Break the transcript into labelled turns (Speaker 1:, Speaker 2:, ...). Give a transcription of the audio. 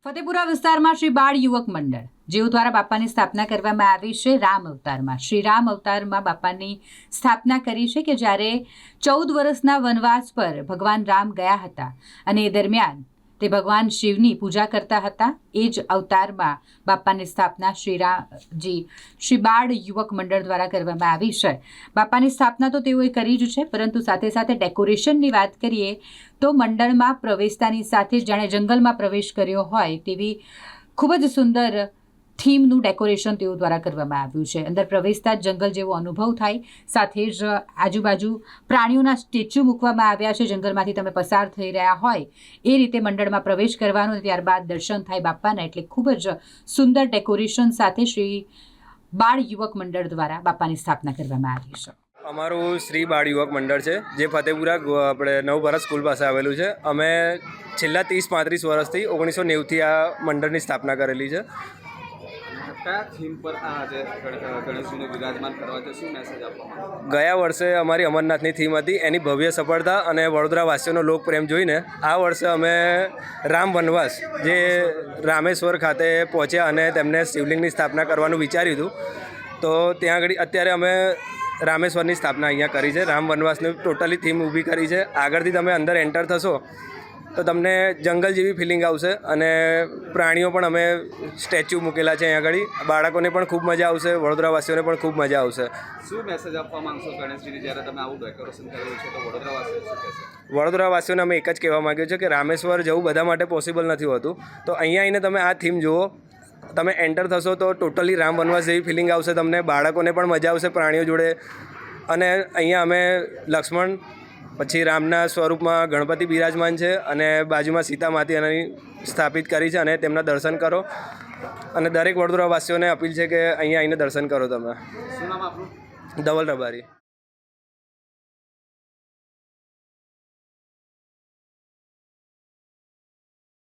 Speaker 1: ફતેપુરા વિસ્તારમાં શ્રી બાળ યુવક મંડળ જેઓ દ્વારા બાપાની સ્થાપના કરવામાં આવી છે રામ અવતારમાં. શ્રી રામ અવતારમાં બાપાની સ્થાપના કરી છે કે જ્યારે 14 વર્ષના વનવાસ પર ભગવાન રામ ગયા હતા અને એ દરમિયાન તે ભગવાન શિવની પૂજા કરતા હતા. એ જ અવતારમાં બાપાની સ્થાપના શ્રી બાળ યુવક મંડળ દ્વારા કરવામાં આવી છે. બાપાની સ્થાપના તો તેઓએ કરી જ છે, પરંતુ સાથે સાથે ડેકોરેશનની વાત કરીએ તો મંડળમાં પ્રવેશતાની સાથે જાણે જંગલમાં પ્રવેશ કર્યો હોય તેવી ખૂબ જ સુંદર થીમનું ડેકોરેશન તેઓ દ્વારા કરવામાં આવ્યું છે. અંદર પ્રવેશતા જ જંગલ જેવો અનુભવ થાય, સાથે જ આજુબાજુ પ્રાણીઓના સ્ટેચ્યુ મૂકવામાં આવ્યા છે. જંગલમાંથી તમે પસાર થઈ રહ્યા હોય એ રીતે મંડળમાં પ્રવેશ કરવાનો, ત્યારબાદ દર્શન થાય બાપાના. એટલે ખૂબ જ સુંદર ડેકોરેશન સાથે શ્રી બાળ યુવક મંડળ દ્વારા બાપાની સ્થાપના કરવામાં આવી છે.
Speaker 2: અમારું શ્રી બાળ યુવક મંડળ છે જે ફતેપુરા આપણે નવભારત સ્કૂલ પાસે આવેલું છે. અમે છેલ્લા 30-35 વર્ષથી 1990થી આ મંડળની સ્થાપના કરેલી છે.
Speaker 3: કયા થીમ પર આજે ગણેશજીને વિરાજમાન કરવા છે, શું મેસેજ આપવામાં?
Speaker 2: ગયા વર્ષે અમારી અમરનાથની થીમ હતી, એની ભવ્ય સફળતા અને વડોદરાવાસીઓનો લોકપ્રેમ જોઈને આ વર્ષે અમે રામ વનવાસ જે રામેશ્વર ખાતે પહોંચ્યા અને તેમને શિવલિંગની સ્થાપના કરવાનું વિચાર્યું હતું. તો ત્યાં આગળ અત્યારે અમે રામેશ્વરની સ્થાપના અહીંયા કરી છે. રામ વનવાસની ટોટલી થીમ ઊભી કરી છે. આગળથી તમે અંદર એન્ટર થશો તો તમને જંગલ જેવી ફિલિંગ આવશે અને પ્રાણીઓ પણ અમે સ્ટેચ્યુ મૂકેલા છે અહીંયા આગળ. બાળકોને પણ ખૂબ મજા આવશે, વડોદરાવાસીઓને પણ ખૂબ મજા આવશે.
Speaker 3: શું મેસેજ આપવા માંગશો ગણેશજીને જ્યારે તમે આવું ડેકોરેશન કરેલું છે તો વડોદરાવાસીઓ શું કહેશે?
Speaker 2: વડોદરાવાસીઓને અમે એક જ કહેવા માગ્યું છે કે રામેશ્વર જવું બધા માટે પોસિબલ નથી હોતું. તો અહીંયા આવીને તમે આ થીમ જુઓ, તમે એન્ટર થશો તો ટોટલી રામ વનવાસ જેવી ફિલિંગ આવશે તમને. બાળકોને પણ મજા આવશે પ્રાણીઓ જોડે. અને અહીંયા અમે લક્ષ્મણ પછી રામના સ્વરૂપમાં ગણપતિ બિરાજમાન છે અને બાજુમાં સીતા માતાની સ્થાપિત કરી છે અને તેમના દર્શન કરો. અને દરેક વડોદરાવાસીઓને અપીલ છે કે અહીંયા આવીને દર્શન કરો તમે.
Speaker 3: શું નામ આપનું?
Speaker 2: ધવલ રબારી.